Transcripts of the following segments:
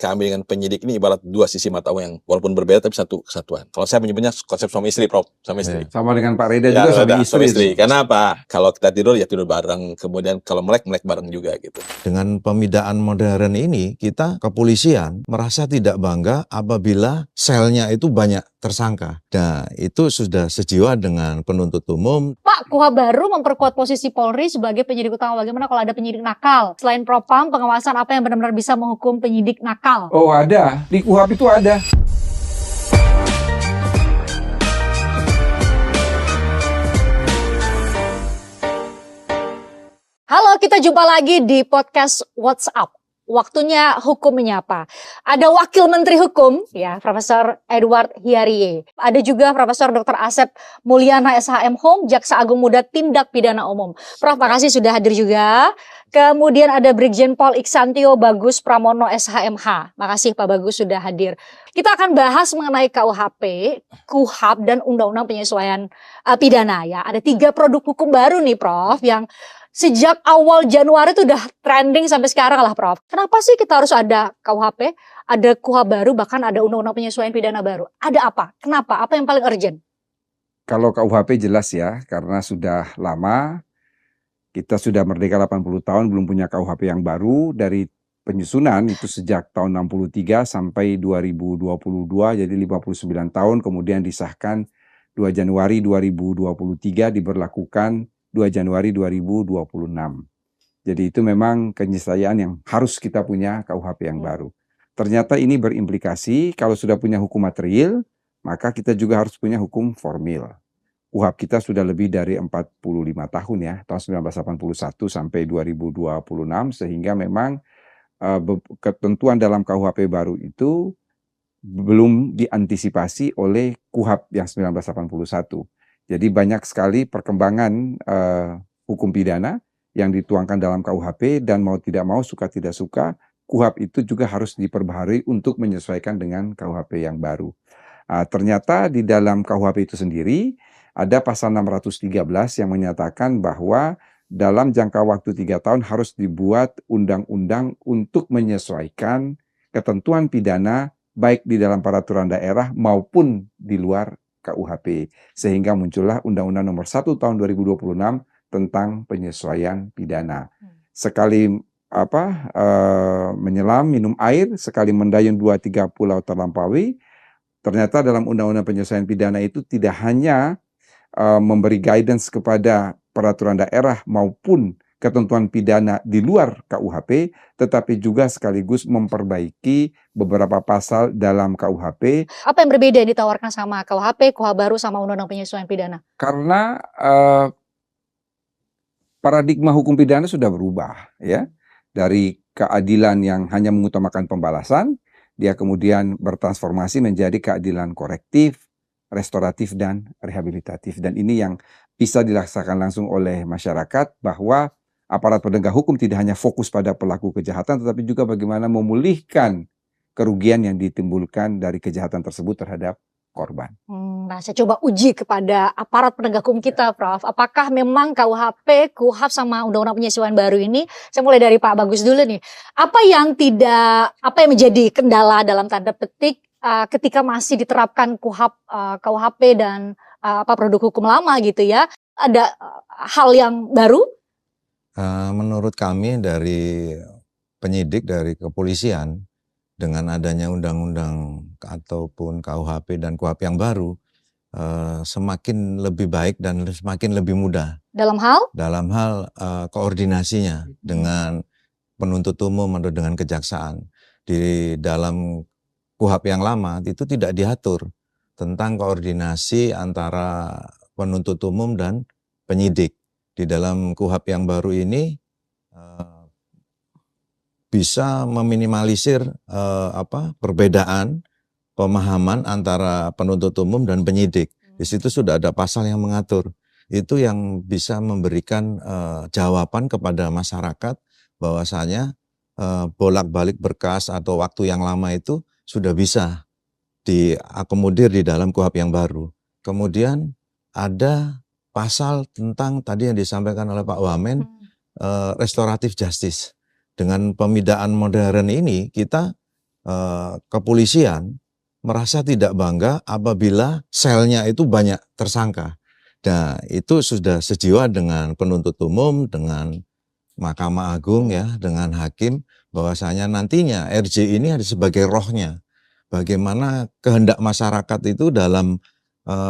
kami dengan penyidik ini ibarat dua sisi mata uang yang walaupun berbeda tapi satu kesatuan. Kalau saya menyebutnya konsep suami istri, Prof. Suami istri. Sama dengan Pak Reda juga suami istri. Karena apa? Kalau kita tidur ya tidur bareng, kemudian kalau melek bareng juga gitu. Dengan pemidaan modern ini, kita kepolisian merasa tidak bangga apabila selnya itu banyak tersangka. Nah, itu sudah sejiwa dengan penuntut umum. Pak, KUHP baru memperkuat posisi Polri sebagai penyidik utama. Bagaimana kalau ada penyidik nakal? Selain Propam, pengawasan apa yang benar-benar bisa menghukum penyidik nakal? Oh, ada. Di KUHP itu ada. Halo, kita jumpa lagi di podcast WhatsApp. Waktunya hukum menyapa. Ada Wakil Menteri Hukum, ya, Profesor Edward Hiarie. Ada juga Profesor Dr. Asep Mulyana SHM Hum, Jaksa Agung Muda Tindak Pidana Umum. Prof, makasih sudah hadir juga. Kemudian ada Brigjen Pol Iksantio Bagus Pramono SHMH. Makasih Pak Bagus sudah hadir. Kita akan bahas mengenai KUHP, KUHP dan Undang-Undang Penyesuaian Pidana, ya. Ada 3 produk hukum baru nih, Prof, yang sejak awal Januari itu udah trending sampai sekarang lah, Prof. Kenapa sih kita harus ada KUHP, ada KUHP baru, bahkan ada Undang-Undang Penyesuaian Pidana baru? Ada apa? Kenapa? Apa yang paling urgent? Kalau KUHP jelas ya, karena sudah lama, kita sudah merdeka 80 tahun, belum punya KUHP yang baru. Dari penyusunan itu sejak tahun 63 sampai 2022, jadi 59 tahun, kemudian disahkan 2 Januari 2023, diberlakukan 2 Januari 2026. Jadi itu memang keniscayaan yang harus kita punya KUHP yang baru. Ternyata ini berimplikasi kalau sudah punya hukum material, maka kita juga harus punya hukum formil. KUHP kita sudah lebih dari 45 tahun ya, tahun 1981 sampai 2026, sehingga memang ketentuan dalam KUHP baru itu belum diantisipasi oleh KUHP yang 1981. Jadi banyak sekali perkembangan hukum pidana yang dituangkan dalam KUHP, dan mau tidak mau, suka tidak suka, KUHP itu juga harus diperbaharui untuk menyesuaikan dengan KUHP yang baru. Ternyata di dalam KUHP itu sendiri ada pasal 613 yang menyatakan bahwa dalam jangka waktu 3 tahun harus dibuat undang-undang untuk menyesuaikan ketentuan pidana baik di dalam peraturan daerah maupun di luar KUHP. Sehingga muncullah Undang-Undang Nomor 1 Tahun 2026 tentang penyesuaian pidana. Sekali menyelam, minum air, sekali mendayung 2-3 pulau terlampaui. Ternyata dalam Undang-Undang Penyesuaian Pidana itu tidak hanya memberi guidance kepada peraturan daerah maupun ketentuan pidana di luar KUHP, tetapi juga sekaligus memperbaiki beberapa pasal dalam KUHP. Apa yang berbeda yang ditawarkan sama KUHP, KUHP baru sama Undang-Undang Penyesuaian Pidana? Karena paradigma hukum pidana sudah berubah, ya, dari keadilan yang hanya mengutamakan pembalasan, dia kemudian bertransformasi menjadi keadilan korektif, restoratif, dan rehabilitatif. Dan ini yang bisa dilaksanakan langsung oleh masyarakat, bahwa aparat penegak hukum tidak hanya fokus pada pelaku kejahatan, tetapi juga bagaimana memulihkan kerugian yang ditimbulkan dari kejahatan tersebut terhadap korban. Nah, saya coba uji kepada aparat penegak hukum kita, Prof. Apakah memang KUHP, KUHP sama Undang-Undang Penyesuaian baru ini, saya mulai dari Pak Bagus dulu nih. Apa yang menjadi kendala dalam tanda petik ketika masih diterapkan KUHP dan produk hukum lama gitu ya? Ada hal yang baru? Menurut kami dari penyidik, dari kepolisian, dengan adanya undang-undang ataupun KUHP dan KUHP yang baru, semakin lebih baik dan semakin lebih mudah. Dalam hal? Dalam hal koordinasinya dengan penuntut umum atau dengan kejaksaan. Di dalam KUHP yang lama itu tidak diatur tentang koordinasi antara penuntut umum dan penyidik. Di dalam KUHP yang baru ini bisa meminimalisir perbedaan pemahaman antara penuntut umum dan penyidik. Di situ sudah ada pasal yang mengatur. Itu yang bisa memberikan jawaban kepada masyarakat bahwasanya bolak-balik berkas atau waktu yang lama itu sudah bisa diakomodir di dalam KUHP yang baru. Kemudian ada pasal tentang tadi yang disampaikan oleh Pak Wamen, restoratif justice. Dengan pemidaan modern ini kita kepolisian merasa tidak bangga apabila selnya itu banyak tersangka. Nah, itu sudah sejiwa dengan penuntut umum, dengan Mahkamah Agung ya, dengan hakim, bahwasanya nantinya RJ ini ada sebagai rohnya. Bagaimana kehendak masyarakat itu dalam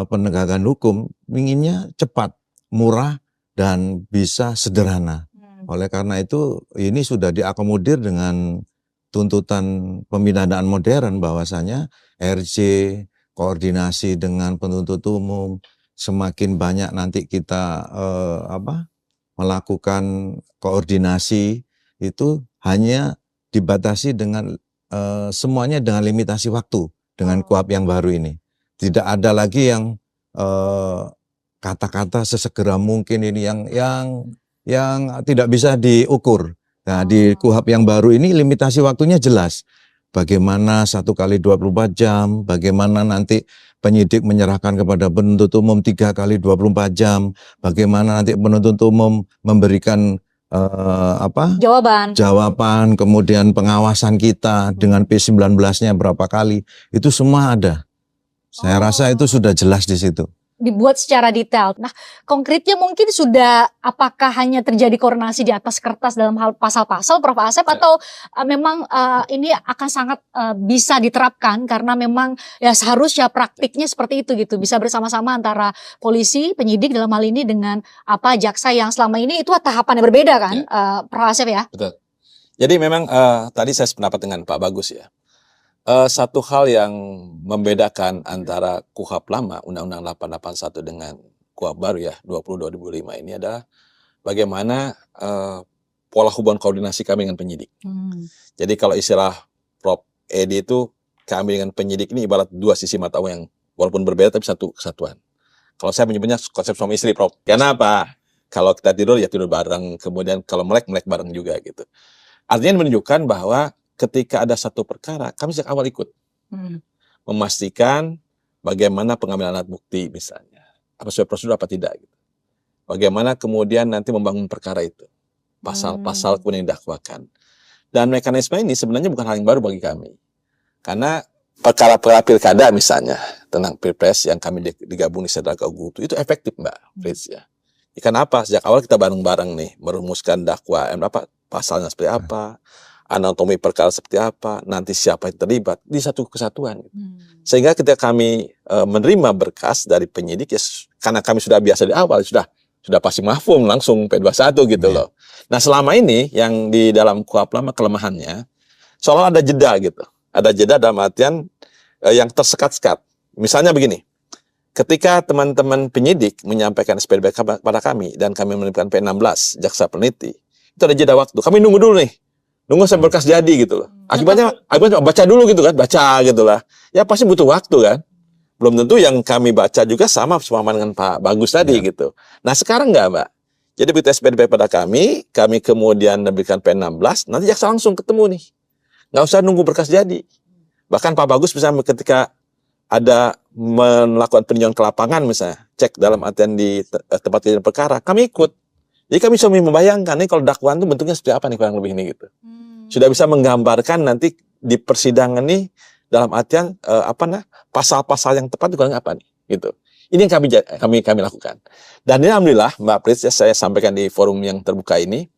penegakan hukum inginnya cepat, murah, dan bisa sederhana. Oleh karena itu ini sudah diakomodir dengan tuntutan pemidanaan modern bahwasanya RJ, koordinasi dengan penuntut umum, semakin banyak nanti kita melakukan koordinasi itu hanya dibatasi dengan semuanya dengan limitasi waktu dengan KUHP yang baru ini. Tidak ada lagi yang kata-kata sesegera mungkin ini yang tidak bisa diukur. Nah, di KUHP yang baru ini limitasi waktunya jelas. Bagaimana 1 kali 24 jam, bagaimana nanti penyidik menyerahkan kepada penuntut umum 3 kali 24 jam, bagaimana nanti penuntut umum memberikan jawaban, kemudian pengawasan kita dengan P19-nya berapa kali, itu semua ada. Saya rasa itu sudah jelas di situ. Dibuat secara detail. Nah, konkretnya mungkin sudah apakah hanya terjadi koordinasi di atas kertas dalam hal pasal-pasal, Prof. Asep, atau memang ini akan sangat bisa diterapkan karena memang ya seharusnya praktiknya seperti itu gitu, bisa bersama-sama antara polisi, penyidik dalam hal ini dengan jaksa yang selama ini itu tahapan yang berbeda kan, Prof. Asep ya? Betul. Jadi memang tadi saya sependapat dengan Pak Bagus ya. Satu hal yang membedakan antara KUHP lama Undang-Undang 881 dengan KUHP baru ya 20/2005 ini adalah bagaimana pola hubungan koordinasi kami dengan penyidik. Jadi kalau istilah Prof. Edi itu kami dengan penyidik ini ibarat dua sisi mata uang yang walaupun berbeda tapi satu kesatuan. Kalau saya menyebutnya konsep suami istri, Prof. Karena apa? Kalau kita tidur ya tidur bareng, kemudian kalau melek bareng juga gitu. Artinya menunjukkan bahwa ketika ada satu perkara, kami sejak awal ikut memastikan bagaimana pengambilan alat bukti misalnya, apa sesuai prosedur apa tidak. Gitu. Bagaimana kemudian nanti membangun perkara itu, pasal-pasal kemudian didakwakan. Dan mekanisme ini sebenarnya bukan hal yang baru bagi kami, karena perkara-perkara pilkada misalnya tentang pilpres yang kami digabung di Sedra Gaugutu itu efektif Mbak Fritz ya. Kenapa? Sejak awal kita bareng-bareng nih merumuskan dakwaan pasalnya seperti apa. Anatomi perkara seperti apa, nanti siapa yang terlibat di satu kesatuan. Sehingga ketika kami menerima berkas dari penyidik, ya, karena kami sudah biasa di awal, sudah pasti mafhum langsung P21 gitu loh. Nah selama ini yang di dalam KUHP lama kelemahannya, seolah ada jeda gitu. Ada jeda dalam artian yang tersekat-sekat. Misalnya begini, ketika teman-teman penyidik menyampaikan SPDP kepada kami, dan kami menerbitkan P16, jaksa peneliti, itu ada jeda waktu. Kami nunggu dulu nih. Nunggu sampai berkas jadi gitu loh. Akibatnya baca dulu gitu kan, baca gitu lah. Ya pasti butuh waktu kan. Belum tentu yang kami baca juga sama dengan Pak Bagus tadi gitu. Nah sekarang enggak Mbak. Jadi begitu SPDP pada kami kemudian menerbitkan P16, nanti jaksa langsung ketemu nih. Nggak usah nunggu berkas jadi. Bahkan Pak Bagus misalnya ketika ada melakukan peninjauan ke lapangan misalnya, cek dalam artian di tempat kejadian perkara, kami ikut. Jadi kami bisa membayangkan nih kalau dakwaan itu bentuknya seperti apa nih kurang lebih ini gitu. Sudah bisa menggambarkan nanti di persidangan nih dalam artian pasal-pasal yang tepat itu kurang apa nih gitu. Ini yang kami lakukan. Dan ini alhamdulillah Mbak Pritz ya, saya sampaikan di forum yang terbuka ini,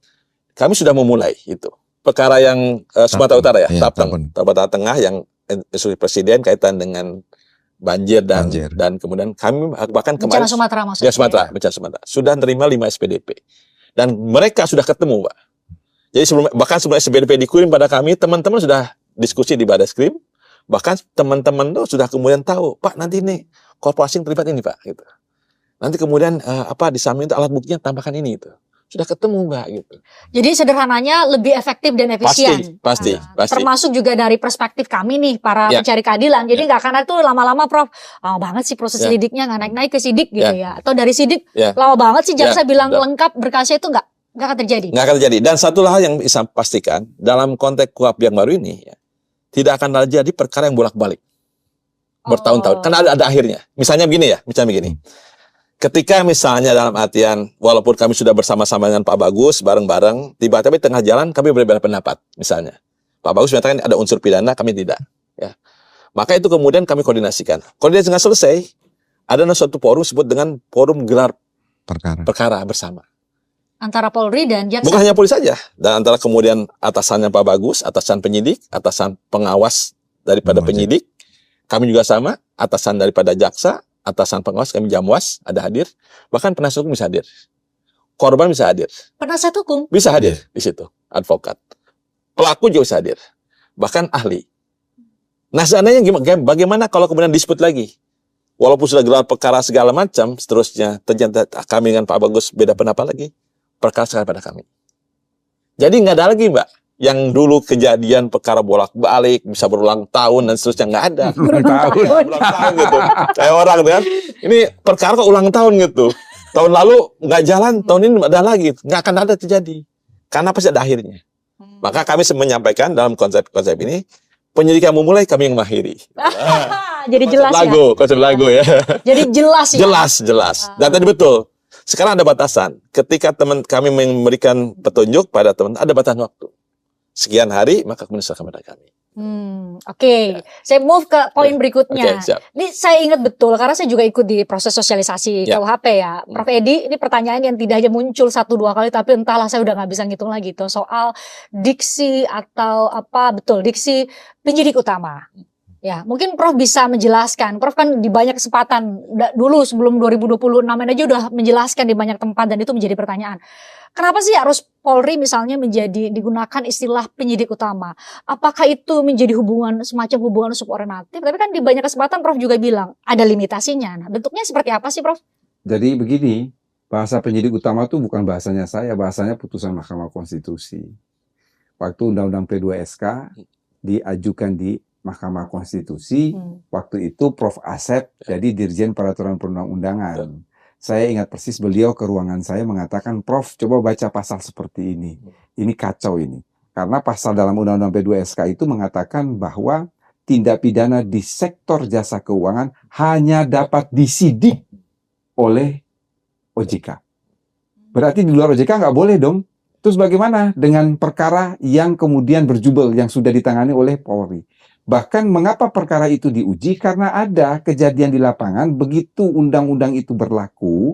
kami sudah memulai itu. Perkara yang Sumatera Utara ya, Sumatera Tengah yang instruksi presiden kaitan dengan banjir dan kemudian kami bahkan kemarin bencana Sumatera maksudnya. Ya bencana Sumatera. Sudah menerima 5 SPDP. Dan mereka sudah ketemu, Pak. Jadi bahkan sebelum SPDP dikirim pada kami, teman-teman sudah diskusi di Badaskrim. Bahkan teman-teman tuh sudah kemudian tahu, Pak nanti nih korporasi yang terlibat ini Pak. Gitu. Nanti kemudian di samping itu alat buktinya tambahkan ini itu. Sudah ketemu Mbak gitu. Jadi sederhananya lebih efektif dan efisien. Pasti. Termasuk juga dari perspektif kami nih para pencari keadilan. Jadi nggak akan tuh lama-lama Prof, lama banget sih proses lidiknya nggak naik-naik ke sidik gitu ya. Atau dari sidik lama banget sih jaksa bilang lengkap berkasnya itu nggak akan terjadi. Nggak akan terjadi. Dan satu hal yang bisa pastikan dalam konteks KUHP yang baru ini ya, tidak akan terjadi perkara yang bolak-balik bertahun-tahun. Karena ada akhirnya. Misalnya begini. Ketika misalnya dalam artian walaupun kami sudah bersama-sama dengan Pak Bagus bareng-bareng, tiba-tiba di tengah jalan kami berbeda pendapat misalnya. Pak Bagus mengatakan ada unsur pidana, kami tidak. Ya. Maka itu kemudian kami koordinasikan. Koordinasi nggak selesai, ada suatu forum sebut dengan forum gelar perkara bersama. Antara Polri dan jaksa. Bukan hanya polisi saja, dan antara kemudian atasannya Pak Bagus, atasan penyidik, atasan pengawas daripada penyidik, kami juga sama, atasan daripada jaksa, atasan pengawas kami Jamwas ada hadir, bahkan penasihat hukum bisa hadir, korban bisa hadir, Penasihat hukum bisa hadir di situ, advokat, pelaku juga bisa hadir, bahkan ahli. Nah seandainya bagaimana kalau kemudian dispute lagi, walaupun sudah gelar perkara segala macam, seterusnya ternyata kami dengan Pak Bagus beda pendapat lagi, perkara sekarang pada kami. Jadi nggak ada lagi Mbak, yang dulu kejadian perkara bolak-balik bisa berulang tahun dan seterusnya, nggak ada. Ulang tahun. Ulang tahun gitu. Kayak orang kan, ini perkara kok ulang tahun gitu. Tahun lalu nggak jalan, tahun ini ada lagi, nggak akan ada terjadi. Karena pasti ada akhirnya. Maka kami menyampaikan dalam konsep ini, penyidikan memulai, kami yang mengakhiri. Jadi jelas Konsep lagu ya. Jadi jelas ya. Jelas. Dan tadi betul. Sekarang ada batasan. Ketika teman kami memberikan petunjuk pada teman, ada batasan waktu. Sekian hari, maka kemudian serahkan pada kami. Oke. Saya move ke poin berikutnya. Oke, siap. Ini saya ingat betul karena saya juga ikut di proses sosialisasi KUHP ya. Prof Edi, ini pertanyaan yang tidak hanya muncul 1-2 kali, tapi entahlah saya udah nggak bisa ngitung lagi tuh soal diksi atau diksi penyidik utama. Ya, mungkin Prof bisa menjelaskan. Prof kan di banyak kesempatan dulu sebelum 2026 aja udah menjelaskan di banyak tempat dan itu menjadi pertanyaan. Kenapa sih harus Polri misalnya digunakan istilah penyidik utama? Apakah itu menjadi semacam hubungan subordinatif? Tapi kan di banyak kesempatan Prof juga bilang ada limitasinya. Nah, bentuknya seperti apa sih Prof? Jadi begini, bahasa penyidik utama itu bukan bahasanya saya, bahasanya putusan Mahkamah Konstitusi. Waktu Undang-Undang P2SK diajukan di Mahkamah Konstitusi, waktu itu Prof Asep jadi Dirjen Peraturan Perundang-undangan. Saya ingat persis beliau ke ruangan saya mengatakan, Prof, coba baca pasal seperti ini. Ini kacau ini. Karena pasal dalam Undang-Undang P2SK itu mengatakan bahwa tindak pidana di sektor jasa keuangan hanya dapat disidik oleh OJK. Berarti di luar OJK nggak boleh dong. Terus bagaimana dengan perkara yang kemudian berjubel yang sudah ditangani oleh Polri? Bahkan mengapa perkara itu diuji? Karena ada kejadian di lapangan, begitu undang-undang itu berlaku,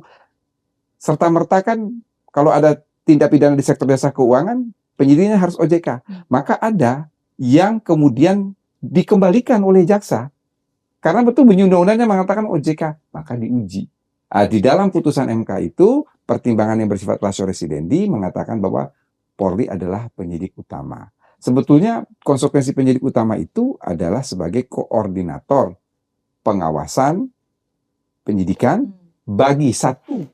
serta-merta kan kalau ada tindak pidana di sektor jasa keuangan, penyidiknya harus OJK. Maka ada yang kemudian dikembalikan oleh jaksa. Karena betul bunyi undang-undangnya mengatakan OJK, maka diuji. Di dalam putusan MK itu, pertimbangan yang bersifat ratio residendi mengatakan bahwa Polri adalah penyidik utama. Sebetulnya konsekuensi penyidik utama itu adalah sebagai koordinator pengawasan penyidikan bagi satu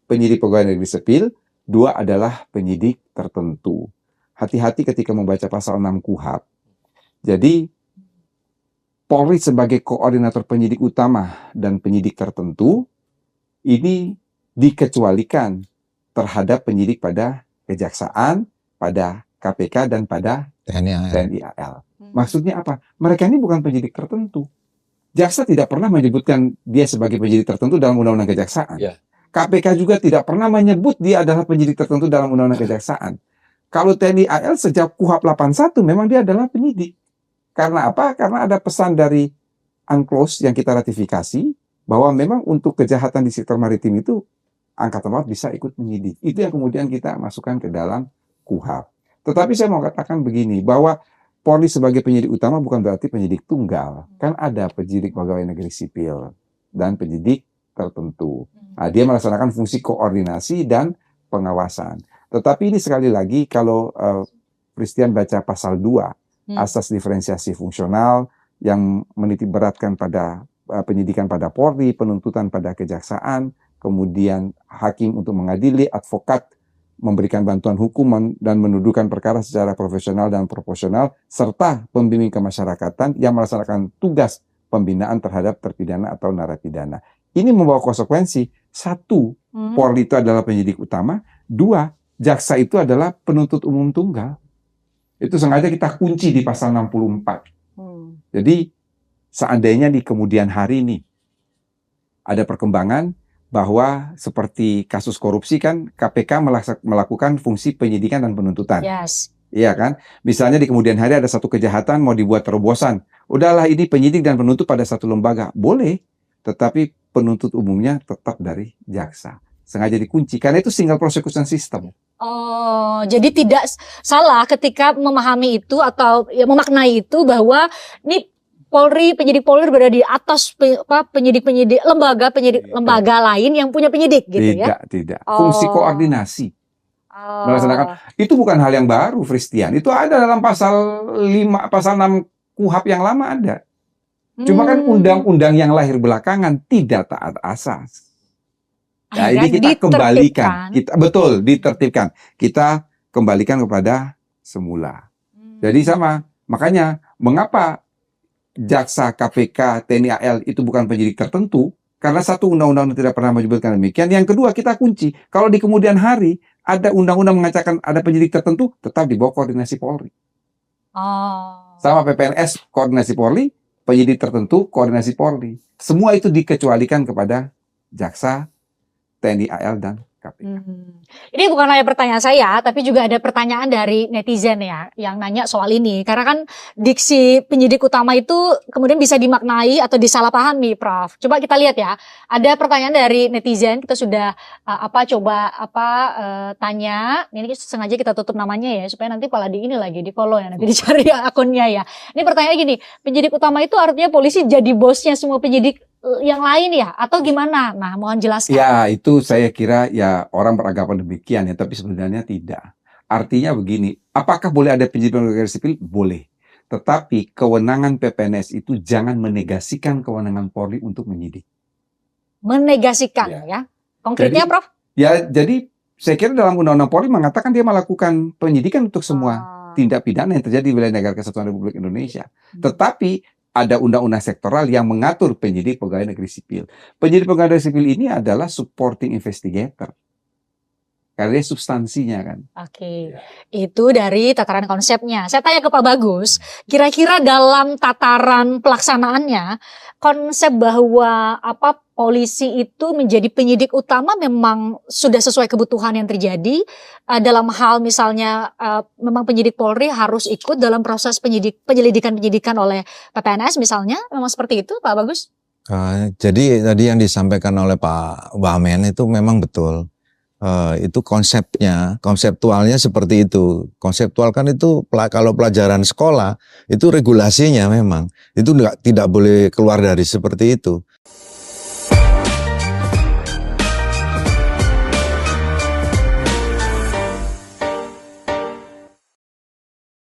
penyidik pegawai negeri sipil, dua adalah penyidik tertentu. Hati-hati ketika membaca pasal 6 KUHP. Jadi Polri sebagai koordinator penyidik utama dan penyidik tertentu ini dikecualikan terhadap penyidik pada kejaksaan, pada KPK dan pada TNI AL. Maksudnya apa? Mereka ini bukan penyidik tertentu. Jaksa tidak pernah menyebutkan dia sebagai penyidik tertentu dalam Undang-Undang Kejaksaan. KPK juga tidak pernah menyebut dia adalah penyidik tertentu dalam Undang-Undang Kejaksaan. Kalau TNI AL sejak KUHP 81 memang dia adalah penyidik. Karena apa? Karena ada pesan dari UNCLOS yang kita ratifikasi bahwa memang untuk kejahatan di sektor maritim itu Angkatan Laut bisa ikut menyidik. Itu yang kemudian kita masukkan ke dalam KUHP. Tetapi saya mau katakan begini, bahwa Polri sebagai penyidik utama bukan berarti penyidik tunggal. Kan ada penyidik pegawai negeri sipil dan penyidik tertentu. Nah, dia melaksanakan fungsi koordinasi dan pengawasan. Tetapi ini sekali lagi kalau Christian baca pasal 2, asas diferensiasi fungsional yang menitik beratkan pada penyidikan pada Polri, penuntutan pada kejaksaan, kemudian hakim untuk mengadili, advokat memberikan bantuan hukum dan menuduhkan perkara secara profesional dan proporsional, serta pembimbing kemasyarakatan yang melaksanakan tugas pembinaan terhadap terpidana atau narapidana. Ini membawa konsekuensi, 1, Polri itu adalah penyidik utama, 2, jaksa itu adalah penuntut umum tunggal. Itu sengaja kita kunci di pasal 64. Jadi seandainya di kemudian hari ini ada perkembangan bahwa seperti kasus korupsi kan KPK melakukan fungsi penyidikan dan penuntutan. Iya kan? Misalnya di kemudian hari ada satu kejahatan mau dibuat terobosan. Udahlah ini penyidik dan penuntut pada satu lembaga. Boleh, tetapi penuntut umumnya tetap dari jaksa. Sengaja dikunci, karena itu single prosecution system. Oh, jadi tidak salah ketika memahami itu atau ya, memaknai itu bahwa ini Polri, penyidik Polri berada di atas penyidik-penyidik lembaga lain yang punya penyidik gitu ya. Tidak. Fungsi Oh. koordinasi. Oh. Melaksanakan. Itu bukan hal yang baru, Fristian. Itu ada dalam pasal 6 KUHP yang lama ada. Cuma kan undang-undang yang lahir belakangan tidak taat asas. Nah, ini kita kembalikan. Ditertibkan. Kita kembalikan kepada semula. Jadi sama. Makanya, mengapa jaksa, KPK, TNI AL itu bukan penyidik tertentu? Karena satu, undang-undang tidak pernah menyebutkan demikian. Yang kedua, kita kunci. Kalau di kemudian hari ada undang-undang mengatakan ada penyidik tertentu, tetap di bawah koordinasi Polri. Oh. Sama PPNS, koordinasi Polri, penyidik tertentu, koordinasi Polri. Semua itu dikecualikan kepada jaksa, TNI AL, dan KPK. Ini bukan hanya pertanyaan saya, tapi juga ada pertanyaan dari netizen ya, yang nanya soal ini. Karena kan diksi penyidik utama itu kemudian bisa dimaknai atau disalahpahami, Prof. Coba kita lihat ya. Ada pertanyaan dari netizen, kita sudah tanya. Ini sengaja kita tutup namanya ya, supaya nanti malah di ini lagi, di follow ya, nanti dicari akunnya ya. Ini pertanyaan gini, penyidik utama itu artinya polisi jadi bosnya semua penyidik yang lain ya, atau gimana? Nah, mohon jelaskan. Ya, itu saya kira ya orang beranggapan demikian ya, tapi sebenarnya tidak. Artinya begini, apakah boleh ada penyidik negara sipil? Boleh. Tetapi kewenangan PPNS itu jangan menegasikan kewenangan Polri untuk menyidik. Menegasikan ya. Konkretnya, Prof? Ya, jadi saya kira dalam Undang-Undang Polri mengatakan dia melakukan penyidikan untuk semua tindak pidana yang terjadi di wilayah Negara Kesatuan Republik Indonesia. Tetapi ada undang-undang sektoral yang mengatur penyidik pegawai negeri sipil. Penyidik pegawai negeri sipil ini adalah supporting investigator. Karena dia substansinya kan. Oke, itu dari tataran konsepnya. Saya tanya ke Pak Bagus, kira-kira dalam tataran pelaksanaannya, konsep bahwa polisi itu menjadi penyidik utama memang sudah sesuai kebutuhan yang terjadi. Dalam hal misalnya memang penyidik Polri harus ikut dalam proses penyelidikan oleh PPNS misalnya, memang seperti itu Pak Bagus? Jadi tadi yang disampaikan oleh Pak Wamen itu memang betul. Itu konseptualnya seperti itu. Konseptual kan itu kalau pelajaran sekolah itu regulasinya memang itu tidak boleh keluar dari seperti itu.